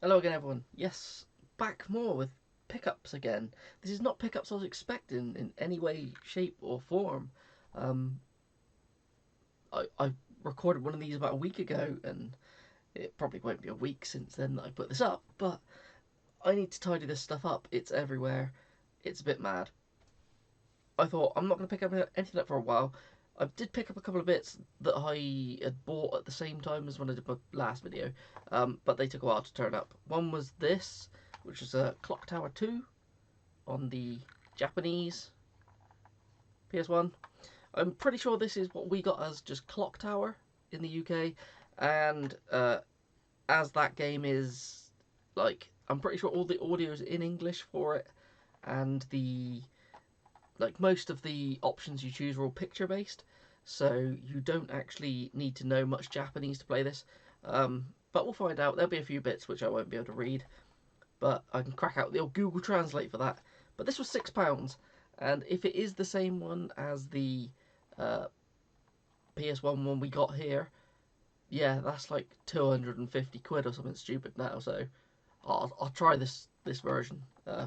Hello again, everyone. Yes, back more with pickups again. This is not pickups I was expecting in any way, shape, or form. Um, I recorded one of these about a week ago, and it probably won't be a week since then that I put this up, but I need to tidy this stuff up. It's everywhere. It's a bit mad. I thought I'm not going to pick up anything up for a while. I did pick up a couple of bits that I had bought at the same time as when I did my last video, but they took a while to turn up. One was this, which is a Clock Tower 2 on the Japanese PS1. I'm pretty sure this is what we got as just Clock Tower in the UK, and as that game is, like, I'm pretty sure all the audio is in English for it, and most of the options you choose are all picture based, so you don't actually need to know much Japanese to play this. But we'll find out. There'll be a few bits which I won't be able to read, but I can crack out the old Google Translate for that. But this was £6, and if it is the same one as the uh, PS1 one we got here, yeah, that's like 250 quid or something stupid now. So I'll try this version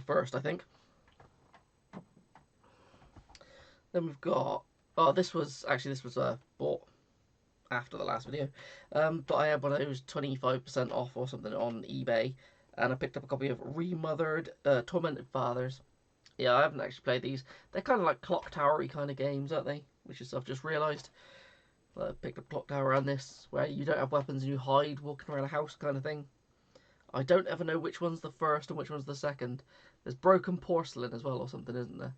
first, I think. Then we've got, oh, this was bought after the last video, but I had one of those 25% off or something on eBay, and I picked up a copy of Remothered Tormented Fathers. Yeah, I haven't actually played these. They're kind of like Clock Towery kind of games, aren't they? Which is I've just realised. I picked up Clock Tower around this, where you don't have weapons and you hide walking around a house kind of thing. I don't ever know which one's the first and which one's the second. There's Broken Porcelain as well or something, isn't there?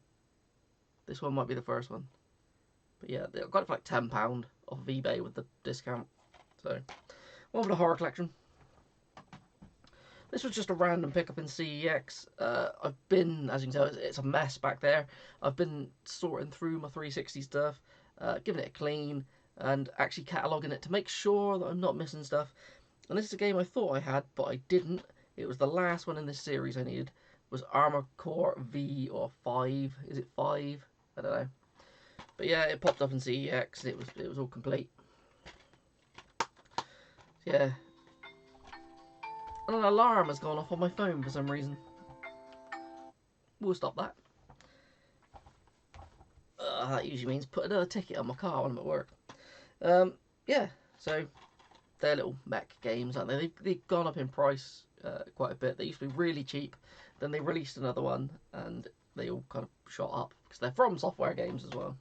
This one might be the first one. But yeah, I got it for like £10 off of eBay with the discount. So, one for the horror collection. This was just a random pickup in CEX. I've been, as you can tell, it's a mess back there. I've been sorting through my 360 stuff, giving it a clean, and actually cataloguing it to make sure that I'm not missing stuff. And this is a game I thought I had, but I didn't. It was the last one in this series I needed. It was Armored Core V or 5. Is it 5? I don't know. But yeah, it popped up in CEX and it was all complete. Yeah. And an alarm has gone off on my phone for some reason. We'll stop that. That usually means put another ticket on my car when I'm at work. Yeah, so they're little mech games, aren't they? They've gone up in price quite a bit. They used to be really cheap. Then they released another one, and they all kind of shot up because they're from software games as well.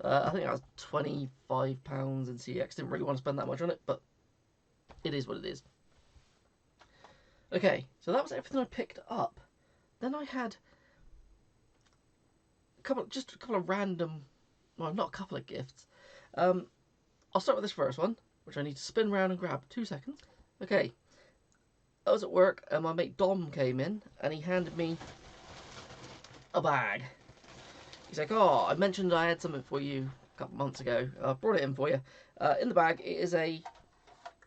I think that was £25 in CX. Didn't really want to spend that much on it, but it is what it is. Okay, so that was everything I picked up. Then I had just a couple of random, well, not a couple of gifts. I'll start with this first one, which I need to spin around and grab. 2 seconds. Okay, I was at work and my mate Dom came in and he handed me a bag. He's like, oh, I mentioned I had something for you a couple months ago. I brought it in for you. In the bag, it is a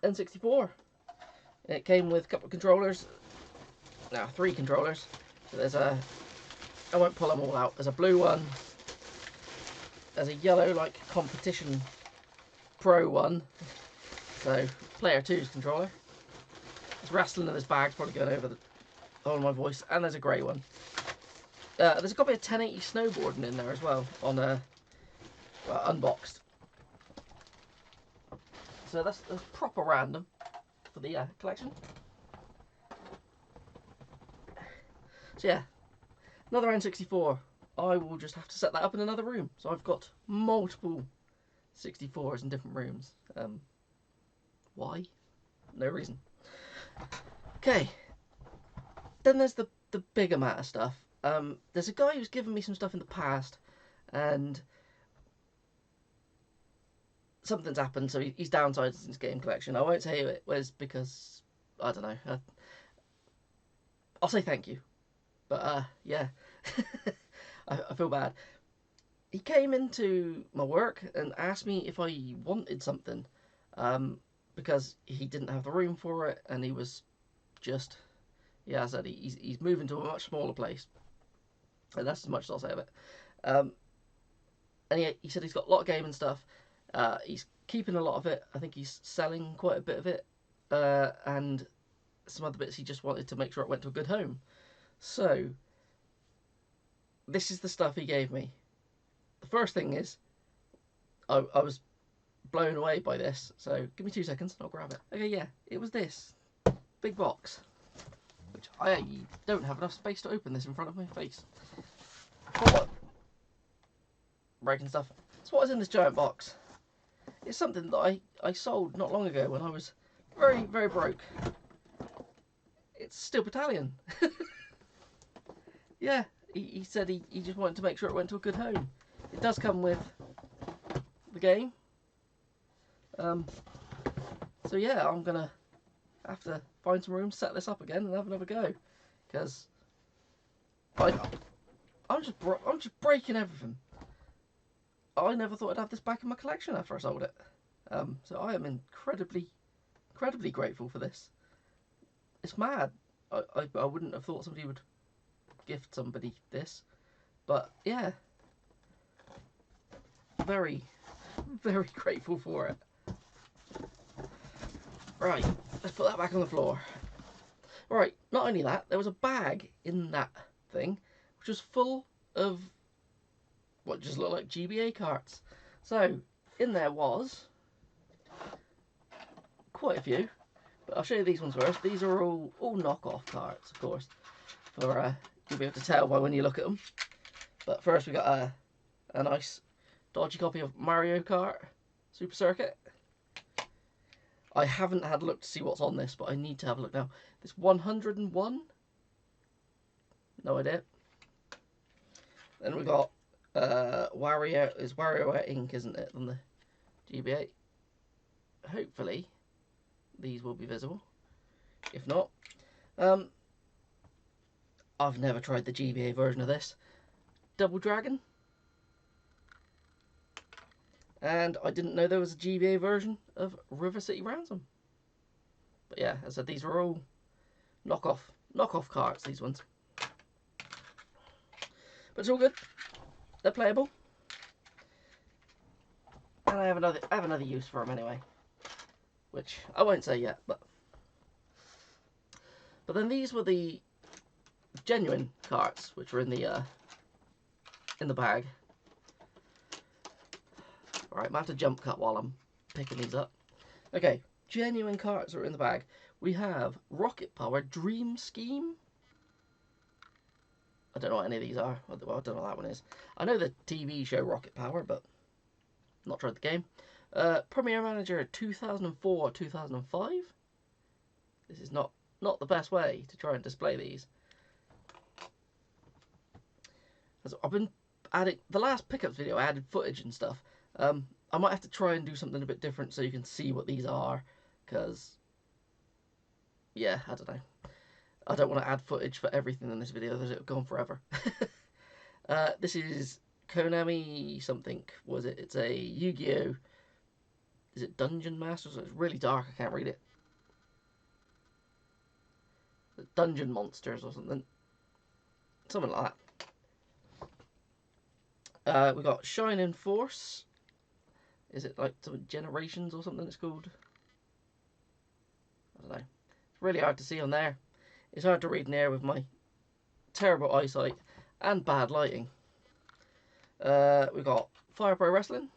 N64. It came with a couple of controllers. Now, 3 controllers. So there's a, I won't pull them all out. There's a blue one. There's a yellow, like, competition pro one. So, player 2's controller. It's wrestling in this bag, probably going over the whole of my voice. And there's a grey one. There's a copy of 1080 snowboarding in there as well, on unboxed. So that's proper random for the collection. So yeah, another N64. I will just have to set that up in another room. So I've got multiple 64s in different rooms. Why? No reason. Okay. Then there's the big amount of stuff. There's a guy who's given me some stuff in the past, and something's happened, so he's downsized his game collection. I won't say who it was because I don't know. I'll say thank you, but yeah, I feel bad. He came into my work and asked me if I wanted something, because he didn't have the room for it, and he was just, yeah, I said he's moving to a much smaller place, and that's as much as I'll say of it. And he said he's got a lot of gaming stuff. He's keeping a lot of it. I think he's selling quite a bit of it, and some other bits he just wanted to make sure it went to a good home. So, this is the stuff he gave me. The first thing is, I was blown away by this, so give me 2 seconds and I'll grab it. Okay, yeah, it was this big box, which I don't have enough space to open this in front of my face. For breaking stuff. So what is in this giant box? It's something that I sold not long ago when I was very, very broke. It's Steel Battalion. Yeah, he said he just wanted to make sure it went to a good home. It does come with the game. So yeah, I'm gonna have to find some room, set this up again, and have another go, because I'm just breaking everything. I never thought I'd have this back in my collection after I sold it. So I am incredibly grateful for this. It's mad. I wouldn't have thought somebody would gift somebody this, but yeah, very grateful for it. Right, let's put that back on the floor. Right, not only that, there was a bag in that thing which was full of what just looked like GBA carts. So in there was quite a few, but I'll show you these ones first. These are all knockoff carts, of course, for you'll be able to tell by when you look at them. But first we got a nice dodgy copy of Mario Kart Super Circuit. I haven't had a look to see what's on this, but I need to have a look now. This 101? No idea. Then we got WarioWare Inc., isn't it, on the GBA? Hopefully these will be visible. If not, I've never tried the GBA version of this. Double Dragon. And I didn't know there was a GBA version of River City Ransom. But yeah, as I said, these are all knockoff carts, these ones. But it's all good. They're playable. And I have another use for them anyway. Which I won't say yet, but then these were the genuine carts which were in the bag. Alright, I might have to jump cut while I'm picking these up. Okay, genuine carts are in the bag. We have Rocket Power Dream Scheme. I don't know what any of these are. Well, I don't know what that one is. I know the TV show Rocket Power, but not tried the game. Premier Manager 2004-2005. This is not the best way to try and display these. As I've been adding, the last pickups video I added footage and stuff. I might have to try and do something a bit different so you can see what these are, because yeah, I don't know. I don't want to add footage for everything in this video, it'll go on forever. This is Konami something, was it? It's a Yu-Gi-Oh! Is it Dungeon Masters? It's really dark, I can't read it. Dungeon Monsters or something. Something like that. We got Shining Force. Is it like some Generations or something it's called? I don't know. It's really hard to see on there. It's hard to read in there with my terrible eyesight and bad lighting. We got Fire Pro Wrestling.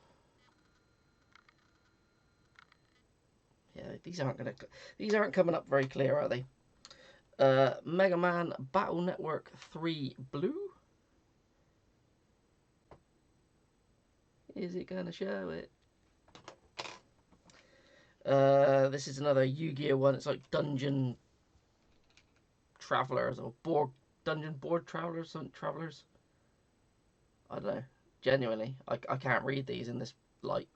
Yeah, these aren't coming up very clear, are they? Mega Man Battle Network 3 Blue. Is it gonna show it? This is another Yu-Gi-Oh one. It's like Dungeon Travelers or Dungeon Board Travelers, something Travelers. I don't know. Genuinely, I can't read these in this light.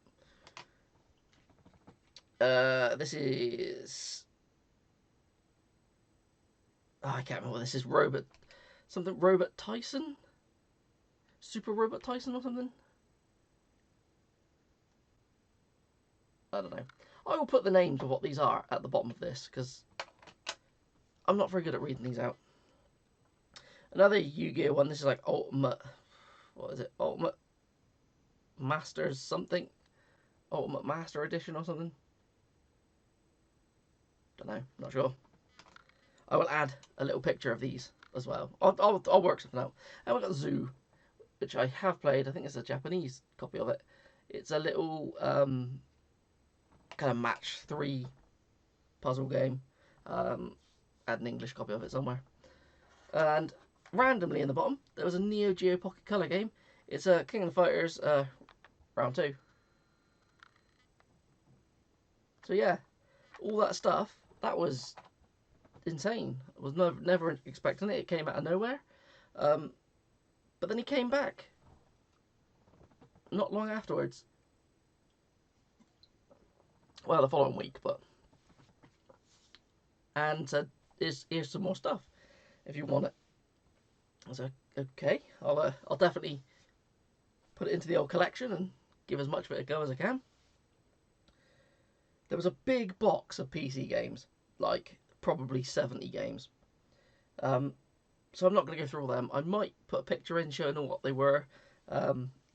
This is... Oh, I can't remember what this is. Robot Tyson? Super Robot Tyson or something? I don't know. I will put the names of what these are at the bottom of this, because I'm not very good at reading these out. Another Yu-Gi-Oh one. This is like Ultimate... What is it? Ultimate Masters something? Ultimate Master Edition or something? Don't know. Not sure. I will add a little picture of these as well. I'll work something out. And we've got Zoo, which I have played. I think it's a Japanese copy of it. It's a little kind of match 3 puzzle game. Add an English copy of it somewhere. And randomly in the bottom, there was a Neo Geo Pocket Color game. It's a King of the Fighters round 2. So yeah, all that stuff, that was insane. I was never expecting it. It came out of nowhere. But then he came back not long afterwards. Well, the following week, but. And said, here's some more stuff if you want it. I was like, okay, I'll definitely put it into the old collection and give as much of it a go as I can. There was a big box of PC games, like probably 70 games. So I'm not going to go through all them. I might put a picture in showing them what they were,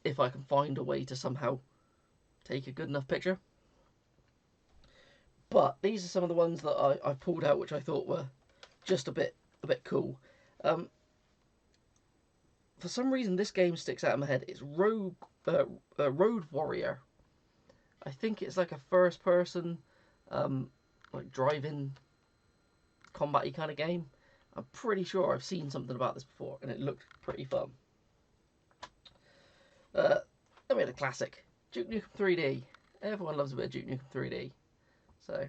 if I can find a way to somehow take a good enough picture. But these are some of the ones that I pulled out, which I thought were just a bit cool. For some reason, this game sticks out in my head. It's Road Warrior. I think it's like a first-person, like driving, combat-y kind of game. I'm pretty sure I've seen something about this before, and it looked pretty fun. Then we had a classic, Duke Nukem 3D. Everyone loves a bit of Duke Nukem 3D. So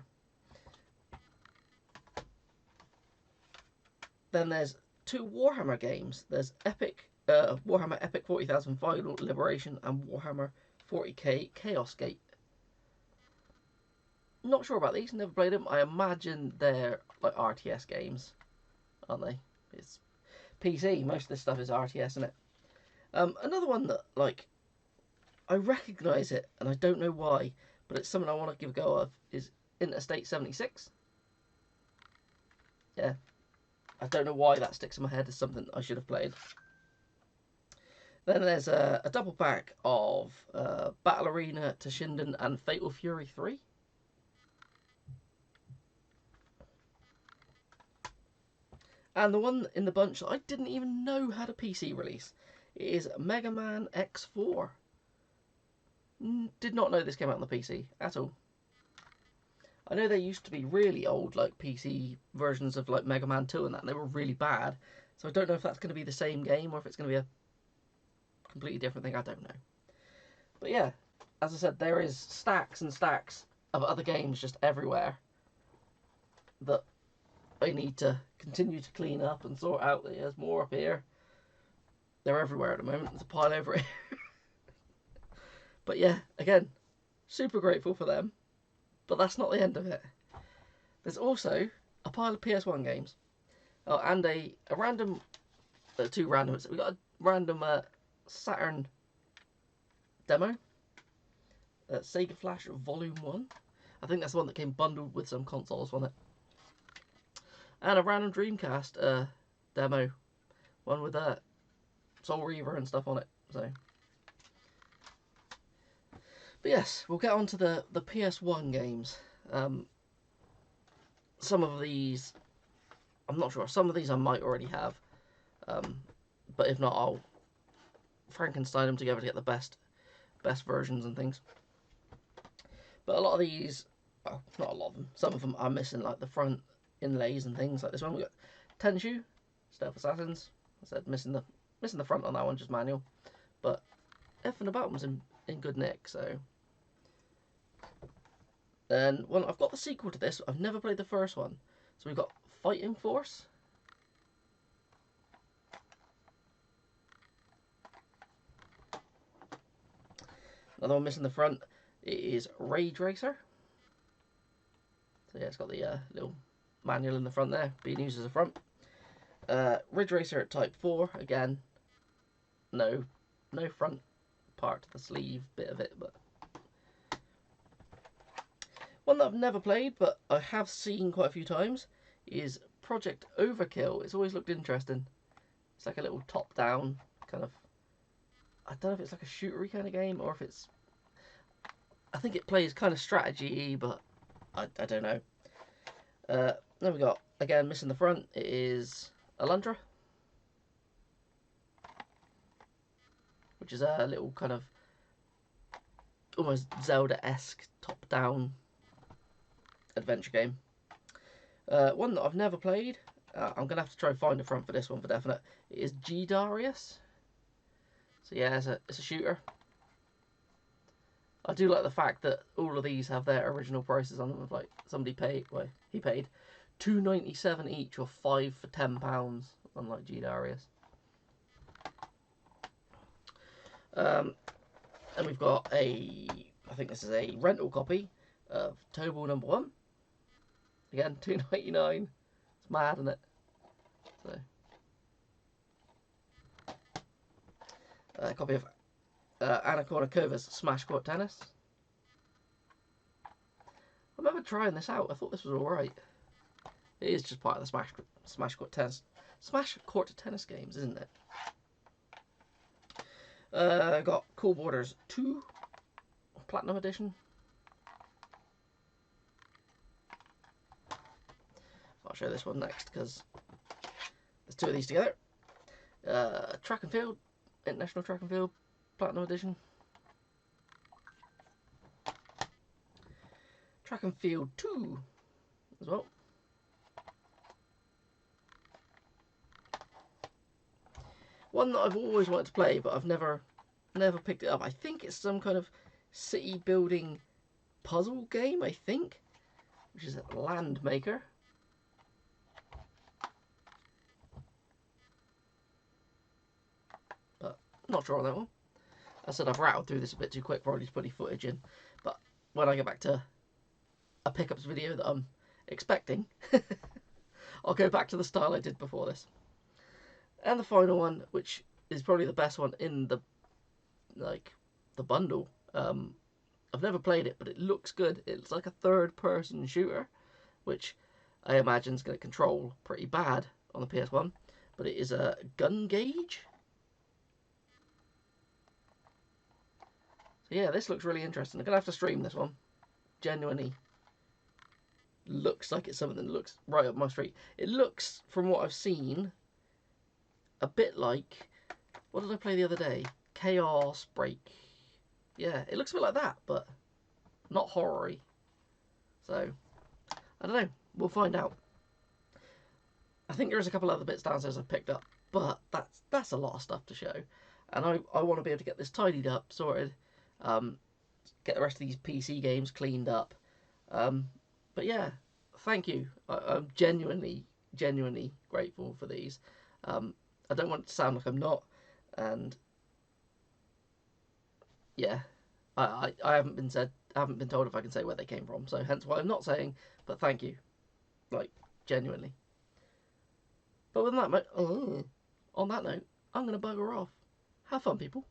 then there's 2 Warhammer games. There's Warhammer Epic 40,000 Final Liberation and Warhammer 40k Chaos Gate. Not sure about these, never played them. I imagine they're like RTS games, aren't they? It's PC, most of this stuff is RTS, isn't it? Another one that, like, I recognise it, and I don't know why, but it's something I want to give a go of, is Interstate 76. Yeah, I don't know why that sticks in my head as something I should have played. Then there's a double pack of Battle Arena, Toshinden, and Fatal Fury 3. And the one in the bunch that I didn't even know had a PC release is Mega Man X4. Did not know this came out on the PC at all. I know there used to be really old like PC versions of like Mega Man 2 and that, and they were really bad. So I don't know if that's going to be the same game or if it's going to be a completely different thing. I don't know. But yeah, as I said, there is stacks and stacks of other games just everywhere that I need to continue to clean up and sort out. There's more up here. They're everywhere at the moment. There's a pile over here. But yeah, again, super grateful for them. But that's not the end of it. There's also a pile of PS1 games. Oh, and a random... 2 randoms. We got a random Saturn demo. Sega Flash Volume 1. I think that's the one that came bundled with some consoles, wasn't it? And a random Dreamcast demo. One with Soul Reaver and stuff on it. So... But yes, we'll get on to the PS1 games. Some of these, I'm not sure. Some of these I might already have. But if not, I'll Frankenstein them together to get the best versions and things. But a lot of these, well, not a lot of them. Some of them are missing like the front inlays and things. Like this one, we got Tenshu, Stealth Assassins. I said missing the front on that one, just manual. But everything the bottom's in good nick, so. Then, well, I've got the sequel to this. I've never played the first one. So we've got Fighting Force. Another one missing the front is Rage Racer. So yeah, it's got the little manual in the front there, being used as a front. Ridge Racer Type 4, again, no front part to the sleeve bit of it, but one that I've never played but I have seen quite a few times is Project Overkill. It's always looked interesting. It's like a little top-down kind of, I don't know if it's like a shootery kind of game or if it's, I think it plays kind of strategy, but I don't know. Then we got, again, missing the front, it is Alundra, which is a little kind of almost Zelda-esque top-down adventure game. One that I've never played. I'm going to have to try and find a front for this one for definite. It is G-Darius. So yeah, it's a shooter. I do like the fact that all of these have their original prices on them. Of like somebody paid, well, he paid £2.97 each, or 5 for £10. Unlike G-Darius. And we've got I think this is a rental copy of Tobal #1. Again, £2.99. It's mad, isn't it? So, a copy of Anna Kournikova's Smash Court Tennis. I remember trying this out. I thought this was alright. It is just part of the Smash Court Tennis games, isn't it? Got Cool Borders 2 Platinum Edition. I'll show this one next because there's 2 of these together. Track and Field, International Track and Field Platinum Edition. Track and Field 2 as well. One that I've always wanted to play, but I've never picked it up. I think it's some kind of city building puzzle game, I think, which is Land Maker. But not sure on that one. I said I've rattled through this a bit too quick, probably to put any footage in. But when I get back to a pickups video that I'm expecting, I'll go back to the style I did before this. And the final one, which is probably the best one in the bundle. I've never played it, but it looks good. It's like a third-person shooter, which I imagine is going to control pretty bad on the PS1. But it is a Gun Gauge. So yeah, this looks really interesting. I'm going to have to stream this one. Genuinely looks like it's something that looks right up my street. It looks, from what I've seen, a bit like, what did I play the other day? Chaos Break. Yeah, it looks a bit like that, but not horror-y. So, I don't know. We'll find out. I think there's a couple other bits downstairs I've picked up, but that's a lot of stuff to show. And I want to be able to get this tidied up, sorted, get the rest of these PC games cleaned up. But yeah, thank you. I'm genuinely grateful for these. I don't want it to sound like I'm not, and yeah, I haven't been told if I can say where they came from, so hence why I'm not saying. But thank you, like genuinely. But on that note, I'm gonna bugger off. Have fun, people.